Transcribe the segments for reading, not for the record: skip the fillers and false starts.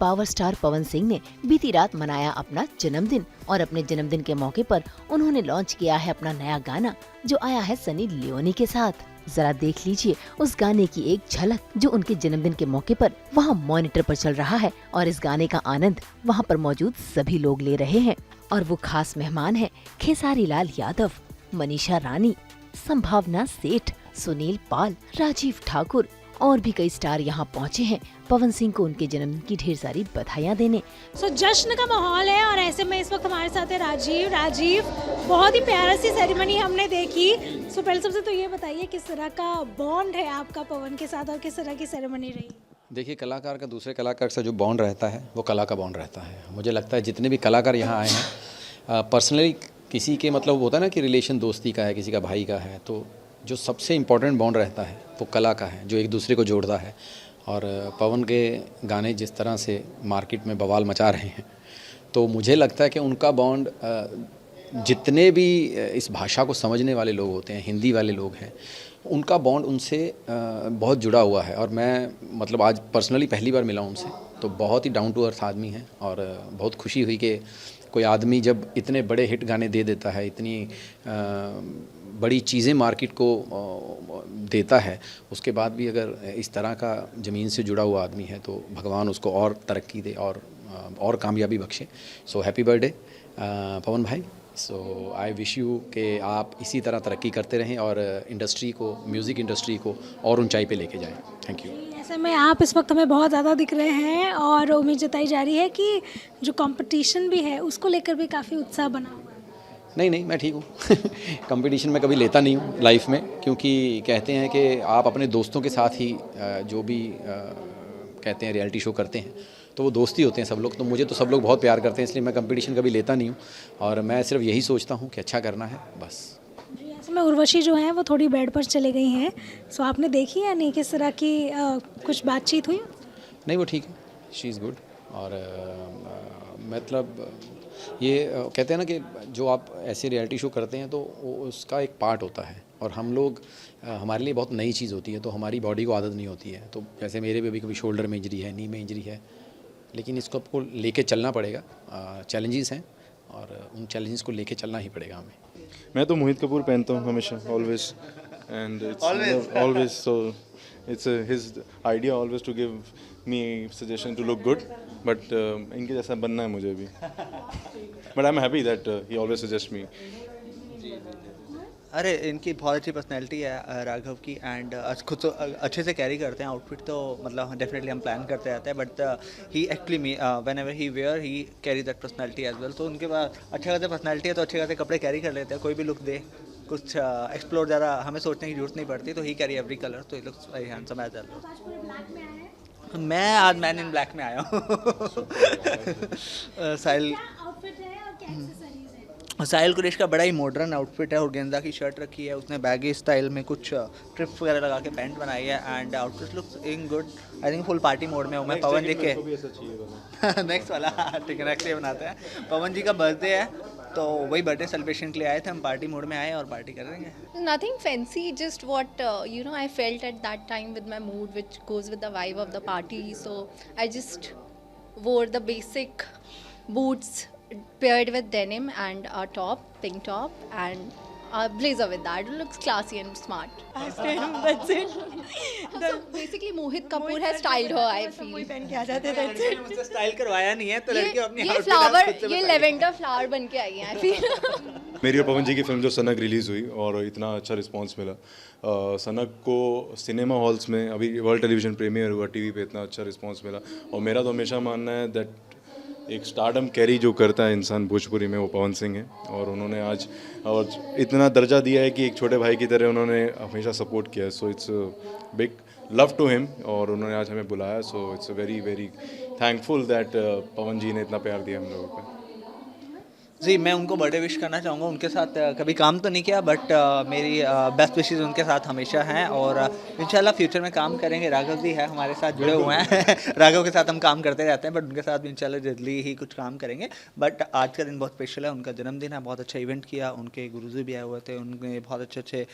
Power star Pawan Singh ने बीती रात मनाया अपना जन्मदिन और अपने जन्मदिन के मौके पर उन्होंने लॉन्च किया है अपना नया गाना जो आया है सनी लियोनी के साथ। जरा देख लीजिए उस गाने की एक झलक जो उनके जन्मदिन के मौके पर वहाँ मॉनिटर पर चल रहा है और इस गाने का आनंद वहाँ पर मौजूद सभी लोग ले रहे हैं। और वो खास मेहमान है खेसारी लाल यादव, मनीषा रानी, संभावना सेठ, सुनील पाल, राजीव ठाकुर और भी कई स्टार यहाँ पहुँचे हैं पवन सिंह को उनके जन्मदिन की ढेर सारी बधाइयाँ देने। जश्न का माहौल है और ऐसे में इस वक्त हमारे साथ है राजीव। बहुत ही प्यारा सी सेरेमनी हमने देखी। पहले सबसे तो ये बताइए किस तरह का बॉन्ड है आपका पवन के साथ और किस तरह की सेरेमनी रही? देखिए, कलाकार का दूसरे कलाकार से जो बॉन्ड रहता है वो कला का बॉन्ड रहता है। मुझे लगता है जितने भी कलाकार यहाँ आए हैं पर्सनली किसी के मतलब होता है ना कि रिलेशन दोस्ती का है, किसी का भाई का है, तो जो सबसे इम्पोर्टेंट बॉन्ड रहता है वो कला का है जो एक दूसरे को जोड़ता है। और पवन के गाने जिस तरह से मार्केट में बवाल मचा रहे हैं तो मुझे लगता है कि उनका बॉन्ड जितने भी इस भाषा को समझने वाले लोग होते हैं, हिंदी वाले लोग हैं, उनका बॉन्ड उनसे बहुत जुड़ा हुआ है। और मैं मतलब आज पर्सनली पहली बार मिला उनसे, तो बहुत ही डाउन टू अर्थ आदमी है और बहुत खुशी हुई कि कोई आदमी जब इतने बड़े हिट गाने दे देता है, इतनी बड़ी चीज़ें मार्केट को देता है, उसके बाद भी अगर इस तरह का ज़मीन से जुड़ा हुआ आदमी है तो भगवान उसको और तरक्की दे और कामयाबी बख्शे। सो हैप्पी बर्थडे पवन भाई। सो आई विश यू कि आप इसी तरह तरक्की करते रहें और इंडस्ट्री को, म्यूज़िक इंडस्ट्री को और ऊंचाई पे लेके जाएं। Thank you. ऐसे में आप इस वक्त हमें बहुत ज़्यादा दिख रहे हैं और उम्मीद जताई जा रही है कि जो कंपटीशन भी है उसको लेकर भी काफ़ी उत्साह बना हुआ है। नहीं, मैं ठीक हूँ। कंपटीशन में कभी लेता नहीं हूँ लाइफ में, क्योंकि कहते हैं कि आप अपने दोस्तों के साथ ही जो भी कहते हैं रियलिटी शो करते हैं तो वो दोस्ती होते हैं सब लोग। तो मुझे तो सब लोग बहुत प्यार करते हैं, इसलिए मैं कंपटीशन कभी लेता नहीं हूँ और मैं सिर्फ यही सोचता हूँ कि अच्छा करना है बस। जी, ऐसे में उर्वशी जो है वो थोड़ी बेड पर चले गई हैं। सो आपने देखी या नहीं, किस तरह की कुछ बातचीत हुई? नहीं, वो ठीक है, शी इज़ गुड। और मतलब ये कहते हैं ना कि जो आप ऐसे रियलिटी शो करते हैं तो उसका एक पार्ट होता है और हम लोग हमारे लिए बहुत नई चीज़ होती है, तो हमारी बॉडी को आदत नहीं होती है। तो जैसे मेरे भी कभी शोल्डर में इंजरी है, नी में इंजरी है, लेकिन इसको आपको लेके चलना पड़ेगा। चैलेंजेस हैं और उन चैलेंजेस को लेके चलना ही पड़ेगा हमें। मैं तो मोहित कपूर पहनता हूँ हमेशा, always, and it's always so it's his idea always to give me suggestion to look good, but इनके जैसा बनना है मुझे भी। But I am happy that he always suggest me. अरे इनकी बहुत अच्छी पर्सनैलिटी है राघव की, एंड खुद तो अच्छे से कैरी करते हैं आउटफिट, तो मतलब डेफिनेटली हम प्लान करते रहते हैं, but he actually me whenever he wear he carry that personality as well. तो उनके पास अच्छे खासे पर्सनैलिटी है तो अच्छे खासे कपड़े कैरी कर लेते हैं, कोई भी लुक दे, कुछ एक्सप्लोर ज़्यादा हमें सोचने की जरूरत नहीं पड़ती, तो ही कैरी एवरी कलर, तो he looks very handsome as well. मैं आज मैन इन ब्लैक में आया हूँ। साहिल साहिल कुरैश का बड़ा ही मॉडर्न आउटफिट है और गेंदा की शर्ट रखी है उसने, बैगी स्टाइल में कुछ ट्रिप्स वगैरह लगा के पैंट बनाई है, and outfit looks in good. I think full party mode में हूँ मैं। पवन जी के नेक्स्ट वाला ठीक है, नेक्स्ट ये बनाते हैं। पवन जी का बर्थडे है तो वही बर्थडे सेलिब्रेशन के लिए आए थे हम, पार्टी मोड में आए और पार्टी कर रहे हैं। Nothing fancy, just what I felt at that time with my mood, which goes with the vibe of the party. So I just wore the basic boots paired with denim and a top, pink top, and a blazer with that. It looks classy and smart. That's it. So basically, Mohit Kapoor has styled her. I feel. कोई पहन के आ जाते थे। मुझसे style करवाया नहीं है तो लड़की अपनी ये outfit फ्लावर, खुद से ये बताएगी। लेवेंडर फ्लावर बन के आई है। I feel. मेरी और पवन जी की फिल्म जो सनक रिलीज़ हुई और इतना अच्छा रिस्पांस मिला, सनक को सिनेमा हॉल्स में अभी वर्ल्ड टेलीविज़न प्रीमियर हुआ, टीवी पे इतना अच्छा रिस्पांस मिला। और मेरा तो हमेशा मानना है दैट एक स्टारडम कैरी जो करता है इंसान भोजपुरी में वो पवन सिंह है, और उन्होंने आज और इतना दर्जा दिया है कि एक छोटे भाई की तरह उन्होंने हमेशा सपोर्ट किया है। So it's big love to him और उन्होंने आज हमें बुलाया, so it's very very thankful that Pawan ji ने इतना प्यार दिया हम लोगों को। जी, मैं उनको बर्थडे विश करना चाहूँगा। उनके साथ कभी काम तो नहीं किया, बट मेरी बेस्ट विशेज़ उनके साथ हमेशा हैं, और इंशाल्लाह फ्यूचर में काम करेंगे। राघव जी है हमारे साथ जुड़े हुए हैं राघव के साथ हम काम करते रहते हैं, बट उनके साथ भी इंशाल्लाह जल्दी ही कुछ काम करेंगे। बट आज का दिन बहुत स्पेशल है, उनका जन्मदिन है, बहुत अच्छा इवेंट किया, उनके गुरुजी भी आए हुए थे, उन्होंने बहुत अच्छे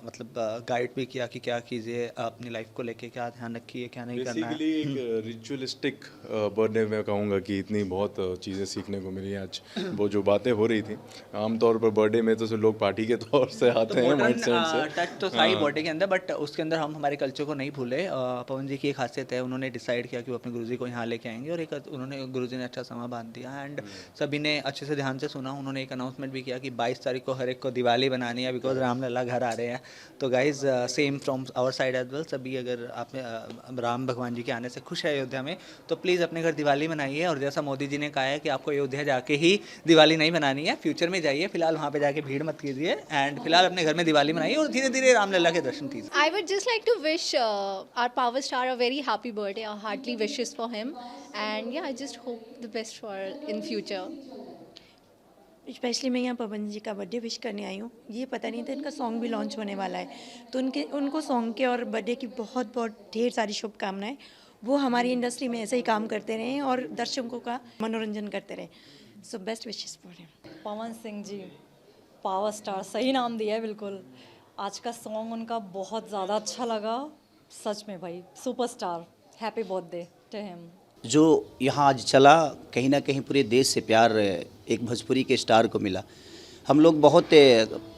मतलब गाइड भी किया कि क्या कीजिए अपनी लाइफ को लेके, क्या ध्यान रखिए, क्या नहीं करना है। बेसिकली एक रिचुअलिस्टिक बर्थडे मैं कहूँगा कि इतनी बहुत चीज़ें सीखने को मिली आज। वो जो बातें हो रही थी, आमतौर पर बर्थडे में तो सब लोग पार्टी के तौर से आते हैं माइंडसेट से। टच तो था ही बर्थडे के अंदर, बट उसके अंदर हम हमारे कल्चर को नहीं भूले। पवन जी की एक खासियत है, उन्होंने डिसाइड किया कि वो अपने गुरुजी को यहाँ लेके आएंगे, और एक उन्होंने गुरुजी ने अच्छा समय बांध दिया, एंड सभी ने अच्छे से ध्यान से सुना। उन्होंने एक अनाउंसमेंट भी किया कि 22 तारीख को हर एक को दिवाली बनानी है, बिकॉज रामलला घर आ रहे हैं। तो guys same from our side as well, सभी अगर आप राम भगवान जी के आने से खुश है अयोध्या में, तो प्लीज़ अपने घर दिवाली मनाइए। और जैसा मोदी जी ने कहा है कि आपको अयोध्या जाके ही दिवाली नहीं मनानी है, फ्यूचर में जाइए, फिलहाल वहाँ पे जाके भीड़ मत कीजिए, एंड फिलहाल अपने घर में दिवाली मनाइए और धीरे धीरे रामलला के दर्शन कीजिए। I would just like to wish our power star a very happy birthday, our heartily wishes for him, and yeah, I just hope the best for in future. Specially मैं यहाँ पवन जी का बर्थडे विश करने आई हूँ। ये पता नहीं था इनका सॉन्ग भी लॉन्च होने वाला है, तो उनको सॉन्ग के और बर्थडे की बहुत बहुत ढेर सारी शुभकामनाएं। वो हमारी इंडस्ट्री में ऐसे ही काम करते रहें और दर्शकों का मनोरंजन करते रहें। So best wishes for him. Pawan Singh ji power star, सही नाम दिया है बिल्कुल। आज का सॉन्ग उनका बहुत ज़्यादा अच्छा लगा, सच में भाई superstar. Happy birthday to him. जो यहाँ आज चला, कहीं ना कहीं पूरे देश से प्यार एक भोजपुरी के स्टार को मिला। हम लोग बहुत,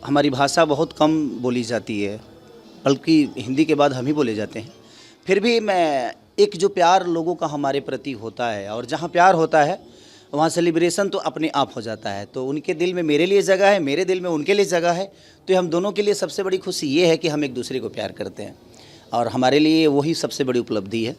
हमारी भाषा बहुत कम बोली जाती है, बल्कि हिंदी के बाद हम ही बोले जाते हैं। फिर भी मैं एक जो प्यार लोगों का हमारे प्रति होता है, और जहाँ प्यार होता है वहाँ सेलिब्रेशन तो अपने आप हो जाता है। तो उनके दिल में मेरे लिए जगह है, मेरे दिल में उनके लिए जगह है। तो हम दोनों के लिए सबसे बड़ी खुशी ये है कि हम एक दूसरे को प्यार करते हैं, और हमारे लिए वही सबसे बड़ी उपलब्धि है।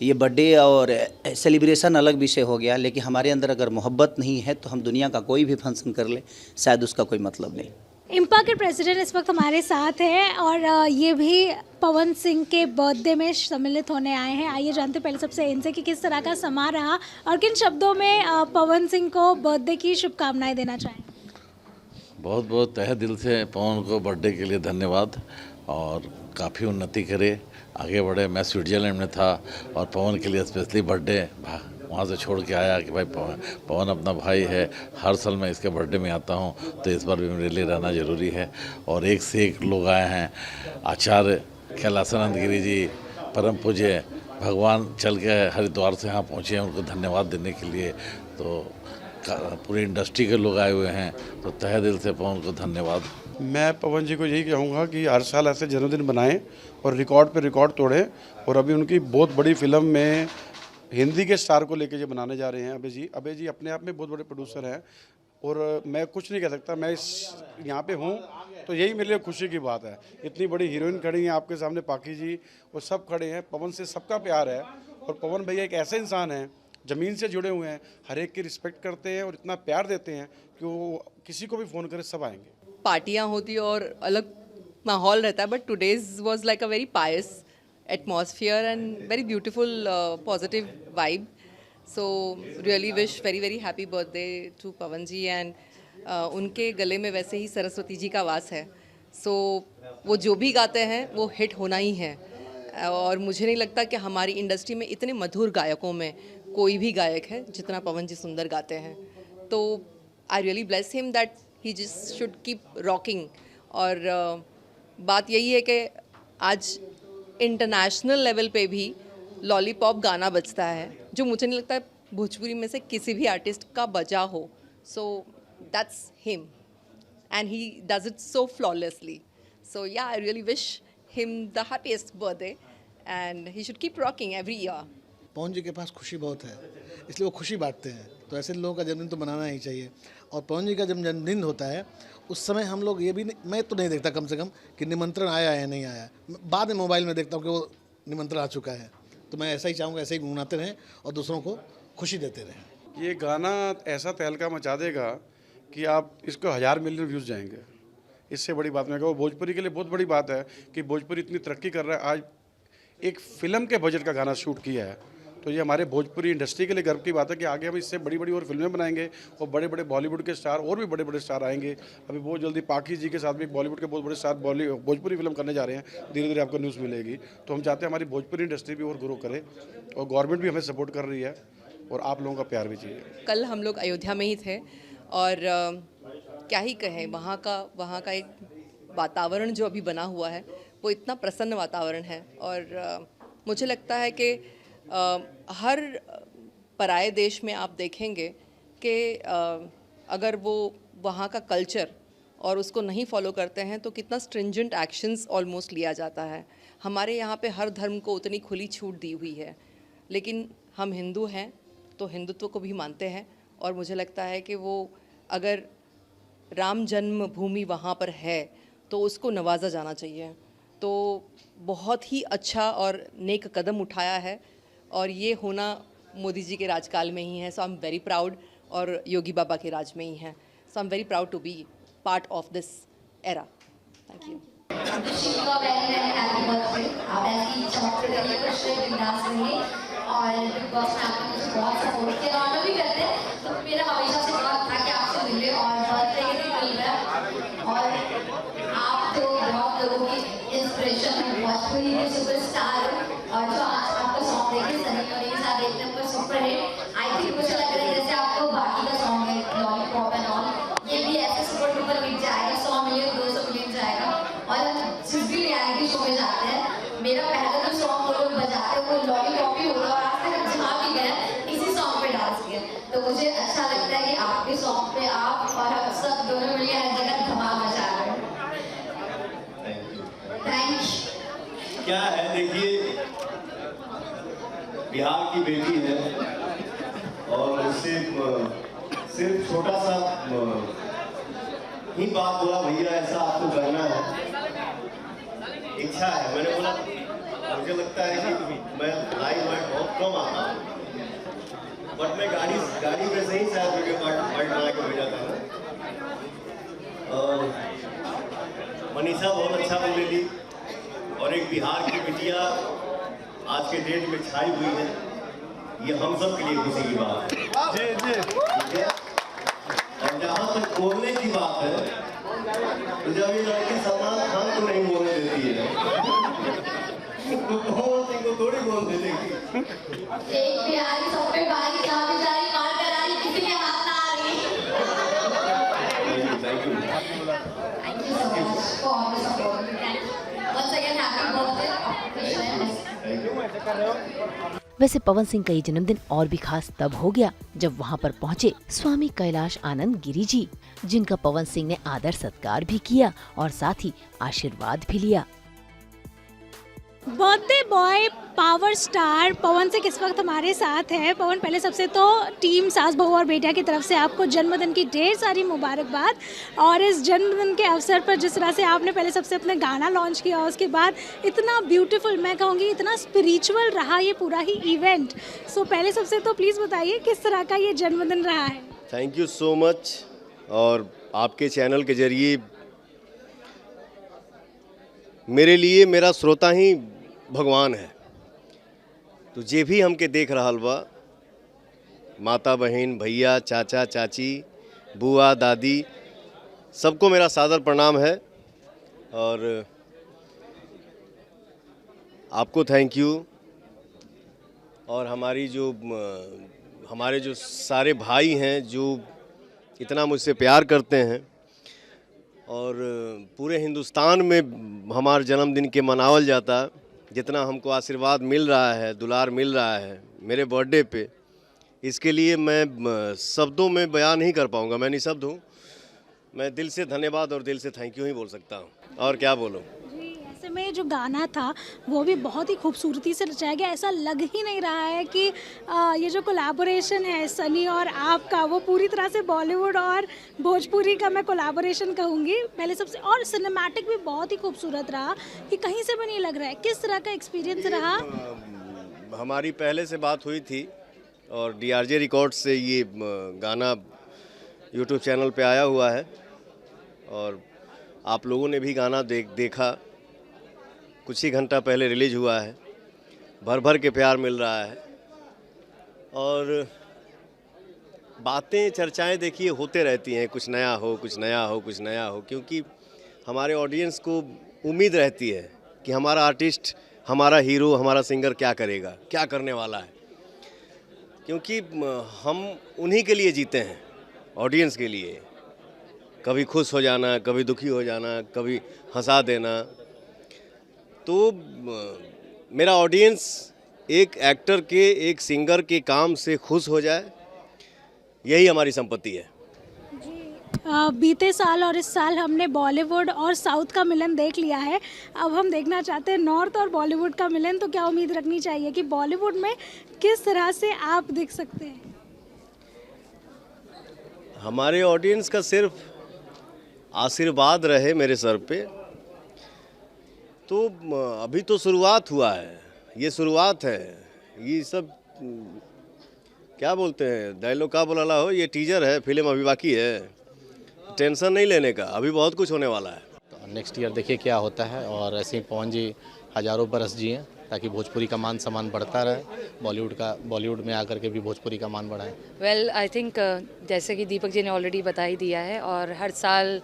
ये बर्थडे और सेलिब्रेशन अलग विषय हो गया, लेकिन हमारे अंदर अगर मोहब्बत नहीं है तो हम दुनिया का कोई भी फंक्शन कर ले, शायद उसका कोई मतलब नहीं। इम्पा के प्रेसिडेंट इस वक्त हमारे साथ हैं, और ये भी पवन सिंह के बर्थडे में सम्मिलित होने आए हैं। आइए जानते पहले सबसे इनसे कि किस तरह का समा रहा और किन शब्दों में पवन सिंह को बर्थडे की शुभकामनाएं देना चाहें। बहुत बहुत तहे दिल से पवन को बर्थडे के लिए धन्यवाद, और काफ़ी उन्नति करे, आगे बढ़े। मैं स्विट्ज़रलैंड में था और पवन के लिए स्पेशली बर्थडे वहाँ से छोड़ के आया कि भाई पवन अपना भाई है, हर साल मैं इसके बर्थडे में आता हूँ, तो इस बार भी मेरे लिए रहना ज़रूरी है। और एक से एक लोग आए हैं, आचार्य कैलासानंद गिरी जी, परम पूज्य भगवान चल के हरिद्वार से यहाँ पहुँचे हैं, उनको धन्यवाद देने के लिए। तो पूरी इंडस्ट्री के लोग आए हुए हैं, तो तहे दिल से पवन को धन्यवाद। मैं पवन जी को यही कहूँगा कि हर साल ऐसे जन्मदिन बनाएं और रिकॉर्ड पे रिकॉर्ड तोड़ें। और अभी उनकी बहुत बड़ी फिल्म में हिंदी के स्टार को लेके जो बनाने जा रहे हैं अभय जी अपने आप में बहुत बड़े प्रोड्यूसर हैं, और मैं कुछ नहीं कह सकता। मैं इस यहाँ पे हूँ तो यही मेरे लिए खुशी की बात है। इतनी बड़ी हीरोइन खड़ी हैं आपके सामने, पाकी जी, और सब खड़े हैं। पवन से सबका प्यार है, और पवन भैया एक ऐसे इंसान हैं, ज़मीन से जुड़े हुए हैं, हर एक की रिस्पेक्ट करते हैं और इतना प्यार देते हैं कि वो किसी को भी फ़ोन करे सब आएंगे। पार्टियाँ होती और अलग माहौल रहता है, but today's was like a very pious atmosphere and very beautiful positive vibe. So really wish very very happy birthday to Pawan ji, एंड उनके गले में वैसे ही सरस्वती जी का वास है। सो वो जो भी गाते हैं वो हिट होना ही है, और मुझे नहीं लगता कि हमारी इंडस्ट्री में इतने मधुर गायकों में कोई भी गायक है जितना पवन जी सुंदर गाते हैं। तो I really bless him that he just should keep rocking. और बात यही है कि आज इंटरनेशनल लेवल पे भी लॉलीपॉप गाना बजता है, जो मुझे नहीं लगता भोजपुरी में से किसी भी आर्टिस्ट का बजा हो। So that's him, and he does it so flawlessly. So yeah, I really wish him the happiest birthday, and he should keep rocking every year. Pawan ji के पास खुशी बहुत है, इसलिए वो खुशी बांटते हैं, तो ऐसे लोगों का जन्मदिन तो मनाना ही चाहिए। और पवन जी का जब जन्मदिन होता है उस समय हम लोग ये भी मैं तो नहीं देखता कम से कम कि निमंत्रण आया है नहीं आया, बाद में मोबाइल में देखता हूँ कि वो निमंत्रण आ चुका है। तो मैं ऐसा ही चाहूँगा, ऐसे ही गुनगुनाते रहें और दूसरों को खुशी देते रहें। ये गाना ऐसा तहलका मचा देगा कि आप इसको 1000 मिलियन व्यूज़ जाएंगे। इससे बड़ी बात मैं कहूँ, भोजपुरी के लिए बहुत बड़ी बात है कि भोजपुरी इतनी तरक्की कर रहा है। आज एक फ़िल्म के बजट का गाना शूट किया है, तो ये हमारे भोजपुरी इंडस्ट्री के लिए गर्व की बात है कि आगे हम इससे बड़ी बड़ी और फिल्में बनाएंगे और बड़े बड़े बॉलीवुड के स्टार और भी बड़े बड़े स्टार आएंगे। अभी बहुत जल्दी पाखी जी के साथ भी बॉलीवुड के बहुत बड़े स्टार भोजपुरी फिल्म करने जा रहे हैं, धीरे धीरे आपको न्यूज़ मिलेगी। तो हम चाहते हैं हमारी भोजपुरी इंडस्ट्री भी और ग्रो करे और गवर्नमेंट भी हमें सपोर्ट कर रही है और आप लोगों का प्यार भी चाहिए। कल हम लोग अयोध्या में ही थे और क्या ही कहें, वहाँ का एक वातावरण जो अभी बना हुआ है वो इतना प्रसन्न वातावरण है। और मुझे लगता है कि हर पराये देश में आप देखेंगे कि अगर वो वहाँ का कल्चर और उसको नहीं फॉलो करते हैं तो कितना स्ट्रिंजेंट एक्शंस ऑलमोस्ट लिया जाता है। हमारे यहाँ पे हर धर्म को उतनी खुली छूट दी हुई है, लेकिन हम हिंदू हैं तो हिंदुत्व को भी मानते हैं। और मुझे लगता है कि वो अगर राम जन्मभूमि वहाँ पर है तो उसको नवाजा जाना चाहिए। तो बहुत ही अच्छा और नेक कदम उठाया है और ये होना मोदी जी के राजकाल में ही है। So I am very proud, और योगी बाबा के राज में ही है। So I am very proud to be part of this era. Thank you. और बिग बॉस में आपने मुझे बहुत सपोर्ट किया और भी करते हैं, तो मेरा हमेशा से बहुत था कि आपसे मिले और बर्थडे के दिन मिल रहा। और आप तो बहुत लोगों की इंस्पिरेशन है, भोजपुरी के सुपरस्टार, और जो आज आपका सॉन्ग देखे सनी और के साथ एक number super hit. I think मुझे लग रहा है जैसे आपको बाकी का सॉन्ग है लॉलीपॉप एंड ऑल, ये भी ऐसे सुपर डुपर हिट जाएगा, 100 मिलियन 200 मिलियन जाएगा। और जिस भी रियलिटी शो में जाते हैं, मेरा पहला जो सॉन्ग वो लोग बजाते हैं वो लॉलीपॉप ही होगा, और आज तक हम जहाँ भी गए इसी सॉन्ग पे डांस किया। तो मुझे अच्छा लगता है कि आपके सॉन्ग पे आप और हम सब दोनों मिलकर हर जगह धमाल मचा रहे हैं। Thank you. क्या है, देखिए बिहार की बेटी है और सिर्फ छोटा सा ही बात बोला, भैया ऐसा आपको करना है, इच्छा है। मैंने बोला मुझे लगता है कि मैं लाइव में बहुत कम आता हूँ, बट मैं गाड़ी में से ही शायद वीडियो पार्ट बना के भेजा था। और मनीषा बहुत अच्छा बोल रही थी, और एक बिहार की बिटिया आज के डेट में छाई हुई है, ये हम सब के लिए खुशी की बात है। जी। और जहाँ तक बोलने की बात है, तो जब ये लड़की सलमान खान को नहीं बोलने देती है तो पवन सिंह को थोड़ी बोल दे देगी। एक बिहारी सब पे बारी जहाँ पे जा रही मार कर आ रही, किसी के हाथ ना आ रही। Thank you so much for all the support. Once again, happy birthday. वैसे पवन सिंह का ये जन्मदिन और भी खास तब हो गया जब वहाँ पर पहुँचे स्वामी कैलाश आनंद गिरी जी, जिनका पवन सिंह ने आदर सत्कार भी किया और साथ ही आशीर्वाद भी लिया। Birthday boy power star Pawan Singh इस वक्त हमारे साथ है। पवन, पहले सबसे तो टीम सास बहू और बेटा की तरफ से आपको जन्मदिन की ढेर सारी मुबारकबाद। और इस जन्मदिन के अवसर पर जिस तरह से आपने पहले सबसे अपने गाना लॉन्च किया, उसके बाद इतना ब्यूटीफुल, मैं कहूँगी इतना स्पिरिचुअल रहा ये पूरा ही इवेंट। सो पहले सबसे तो प्लीज़ बताइए किस तरह का ये जन्मदिन रहा है। Thank you so much. और आपके चैनल के जरिए मेरे लिए मेरा श्रोता ही भगवान है। तो जे भी हमके देख रहा बा, माता बहन भैया चाचा चाची बुआ दादी, सबको मेरा सादर प्रणाम है। और आपको थैंक यू। और हमारे जो सारे भाई हैं जो इतना मुझसे प्यार करते हैं, और पूरे हिंदुस्तान में हमारे जन्मदिन के मनावल जाता, जितना हमको आशीर्वाद मिल रहा है, दुलार मिल रहा है मेरे बर्थडे पे, इसके लिए मैं शब्दों में बयान नहीं कर पाऊँगा। मैं निःशब्द हूँ। मैं दिल से धन्यवाद और दिल से थैंक यू ही बोल सकता हूँ, और क्या बोलूँ। ऐसे में जो गाना था वो भी बहुत ही खूबसूरती से रचाया गया। ऐसा लग ही नहीं रहा है कि ये जो कोलैबोरेशन है सनी और आपका, वो पूरी तरह से बॉलीवुड और भोजपुरी का मैं कोलैबोरेशन कहूँगी पहले सबसे। और सिनेमैटिक भी बहुत ही खूबसूरत रहा कि कहीं से भी नहीं लग रहा है। किस तरह का एक्सपीरियंस रहा? हमारी पहले से बात हुई थी और DRJ रिकॉर्ड से ये गाना यूट्यूब चैनल पे आया हुआ है, और आप लोगों ने भी गाना देखा। कुछ ही घंटा पहले रिलीज हुआ है। भर भर के प्यार मिल रहा है। और बातें चर्चाएं देखिए होते रहती हैं, कुछ नया हो, कुछ नया हो, कुछ नया हो, क्योंकि हमारे ऑडियंस को उम्मीद रहती है कि हमारा आर्टिस्ट, हमारा हीरो, हमारा सिंगर क्या करेगा, क्या करने वाला है, क्योंकि हम उन्हीं के लिए जीते हैं, ऑडियंस के लिए। कभी खुश हो जाना, कभी दुखी हो जाना, कभी हंसा देना। तो मेरा ऑडियंस एक एक्टर के, एक सिंगर के काम से खुश हो जाए, यही हमारी संपत्ति है। बीते साल और इस साल हमने बॉलीवुड और साउथ का मिलन देख लिया है। अब हम देखना चाहते हैं नॉर्थ और बॉलीवुड का मिलन। तो क्या उम्मीद रखनी चाहिए कि बॉलीवुड में किस तरह से आप दिख सकते हैं? हमारे ऑडियंस का सिर्फ आशीर्वाद रहे मेरे सर पे। तो अभी तो शुरुआत हुआ है, ये शुरुआत है। ये सब क्या बोलते हैं, डायलॉग का बोला हो, ये टीजर है, फिल्म अभी बाकी है। टेंशन नहीं लेने का, अभी बहुत कुछ होने वाला है। तो नेक्स्ट ईयर देखिए क्या होता है। और ऐसे ही पवन जी हज़ारों बरस जिए ताकि भोजपुरी का मान सम्मान बढ़ता रहे, बॉलीवुड में आकर के भी भोजपुरी का मान बढ़ाएं। वेल आई थिंक जैसे कि दीपक जी ने ऑलरेडी बता ही दिया है, और हर साल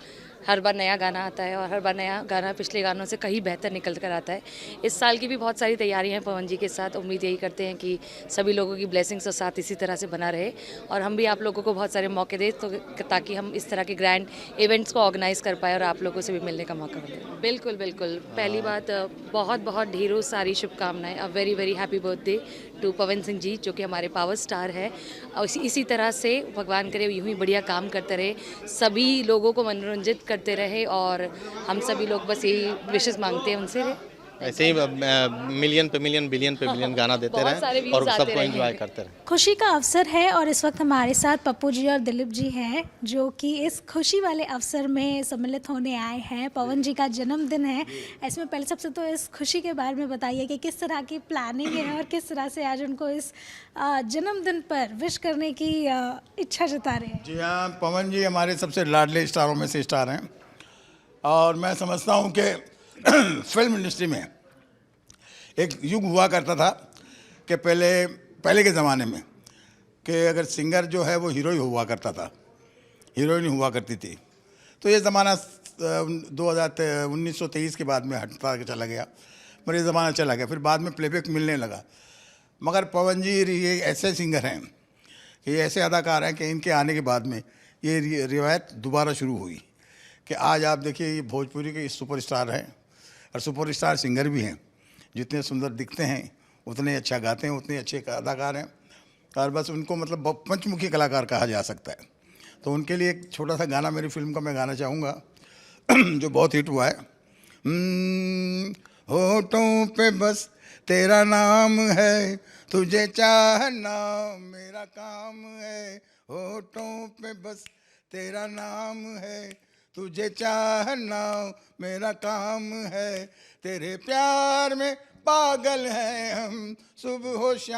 हर बार नया गाना आता है, और हर बार नया गाना पिछले गानों से कहीं बेहतर निकल कर आता है। इस साल की भी बहुत सारी तैयारियां हैं पवन जी के साथ। उम्मीद यही करते हैं कि सभी लोगों की ब्लेसिंग्स और साथ इसी तरह से बना रहे, और हम भी आप लोगों को बहुत सारे मौके दें तो ताकि हम इस तरह के ग्रैंड इवेंट्स को ऑर्गेनाइज कर पाए और आप लोगों से भी मिलने का मौका मिले। बिल्कुल बिल्कुल। पहली बात बहुत बहुत ढेरों सारी शुभकामनाएं। A very very happy birthday to Pawan Singh ji, जो कि हमारे पावर स्टार है। और इसी तरह से भगवान करे यूँ ही बढ़िया काम करते रहे, सभी लोगों को मनोरंजित करते रहे, और हम सभी लोग बस यही विशेष मांगते हैं उनसे। ऐसे ही मिलियन पे मिलियन, बिलियन पे बिलियन गाना देते रहें और सबको एंजॉय करते रहें। खुशी का अवसर है और इस वक्त हमारे साथ पप्पू जी और दिलीप जी हैं, जो कि इस खुशी वाले अवसर में सम्मिलित होने आए हैं। पवन जी का जन्मदिन है। ऐसे में पहले सबसे तो इस खुशी के बारे में बताइए कि किस तरह की प्लानिंग है और किस तरह से आज उनको इस जन्मदिन पर विश करने की इच्छा जता रहे हैं। जी हाँ, पवन जी हमारे सबसे लाडले स्टारों में से स्टार हैं, और मैं समझता हूँ कि फिल्म इंडस्ट्री में एक युग हुआ करता था कि पहले के ज़माने में कि अगर सिंगर जो है वो हीरो ही हुआ करता था, हीरोइन हुआ करती थी। तो ये ज़माना 1923 के बाद में हटता चला गया, पर ये ज़माना चला गया। फिर बाद में प्लेबैक मिलने लगा। मगर पवन जी ये ऐसे सिंगर हैं, ये ऐसे अदाकार हैं कि इनके आने के बाद में ये रिवायत दोबारा शुरू हुई कि आज आप देखिए ये भोजपुरी के सुपरस्टार हैं और सुपरस्टार सिंगर भी हैं। जितने सुंदर दिखते हैं उतने अच्छा गाते हैं, उतने अच्छे अदाकार हैं, और बस उनको मतलब पंचमुखी कलाकार कहा जा सकता है। तो उनके लिए एक छोटा सा गाना मेरी फिल्म का मैं गाना चाहूँगा जो बहुत हिट हुआ है। होठों पे बस तेरा नाम है, तुझे चाहना मेरा काम है। होठों पे बस तेरा नाम है, तुझे चाहना मेरा काम है। तेरे प्यार में पागल हैं हम सुबह हो शाम।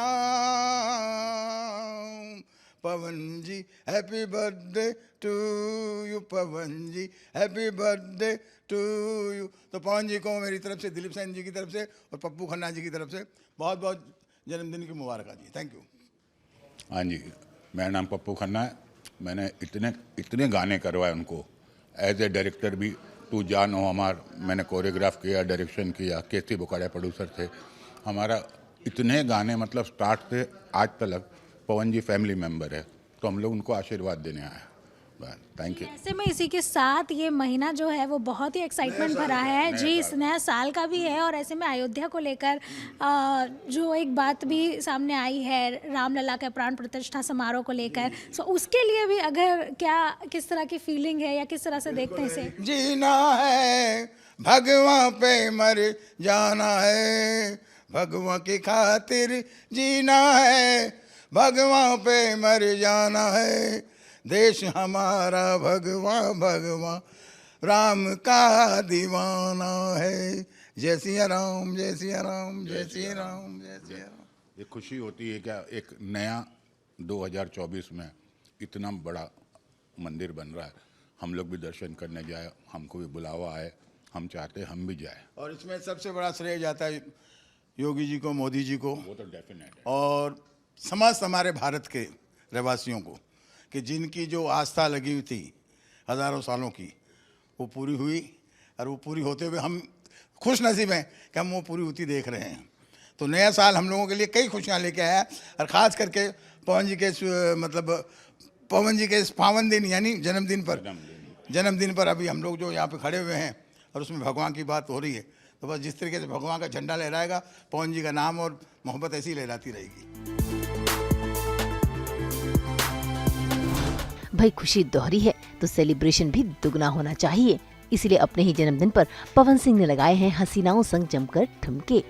Pawan ji happy birthday to you, Pawan ji happy birthday to you. तो पवन जी को मेरी तरफ से, दिलीप सेन जी की तरफ से और पप्पू खन्ना जी की तरफ से बहुत बहुत जन्मदिन की मुबारक जी। Thank you. हाँ जी, मेरा नाम पप्पू खन्ना है। मैंने इतने गाने करवाए उनको एज ए डायरेक्टर भी। तू जान हो हमार मैंने कोरियोग्राफ किया, डायरेक्शन किया, केसी बुकाड़िया प्रोड्यूसर थे। हमारा इतने गाने मतलब स्टार्ट से आज तक पवन जी फैमिली मेम्बर है, तो हम लोग उनको आशीर्वाद देने आए हैं। Thank you. ऐसे में इसी के साथ ये महीना जो है वो बहुत ही एक्साइटमेंट भरा है जी, इस नया साल का भी है। और ऐसे में अयोध्या को लेकर जो एक बात भी सामने आई है रामलला के प्राण प्रतिष्ठा समारोह को लेकर, सो उसके लिए भी अगर किस तरह की फीलिंग है या किस तरह से देखते हैं इसे? जीना है भगवान पे मर जाना है, भगवान की खातिर जीना है, भगवान पे मर जाना है। देश हमारा भगवान भगवान राम का दीवाना है। जय सिया राम, जय सिया राम, जय सिया राम, जय सिया राम। ये खुशी होती है क्या एक नया 2024 में इतना बड़ा मंदिर बन रहा है, हम लोग भी दर्शन करने जाए, हमको भी बुलावा आए, हम चाहते हैं हम भी जाए। और इसमें सबसे बड़ा श्रेय जाता है योगी जी को, मोदी जी को। वो तो डेफिनेट है। और समस्त हमारे भारत के रहवासियों को कि जिनकी जो आस्था लगी हुई थी हज़ारों सालों की, वो पूरी हुई, और वो पूरी होते हुए हम खुश नसीब हैं कि हम वो पूरी होती देख रहे हैं। तो नया साल हम लोगों के लिए कई खुशियाँ लेके आया, और ख़ास करके पवन जी के मतलब पवन जी के इस पावन दिन यानी जन्मदिन पर अभी हम लोग जो यहाँ पे खड़े हुए हैं और उसमें भगवान की बात हो रही है, तो बस जिस तरीके से भगवान का झंडा लहराएगा, पवन जी का नाम और मोहब्बत ऐसी ही लहराती रहेगी। भाई खुशी दोहरी है तो सेलिब्रेशन भी दुगना होना चाहिए, इसलिए अपने ही जन्मदिन पर पवन सिंह ने लगाए हैं हसीनाओं संग जमकर ठुमके।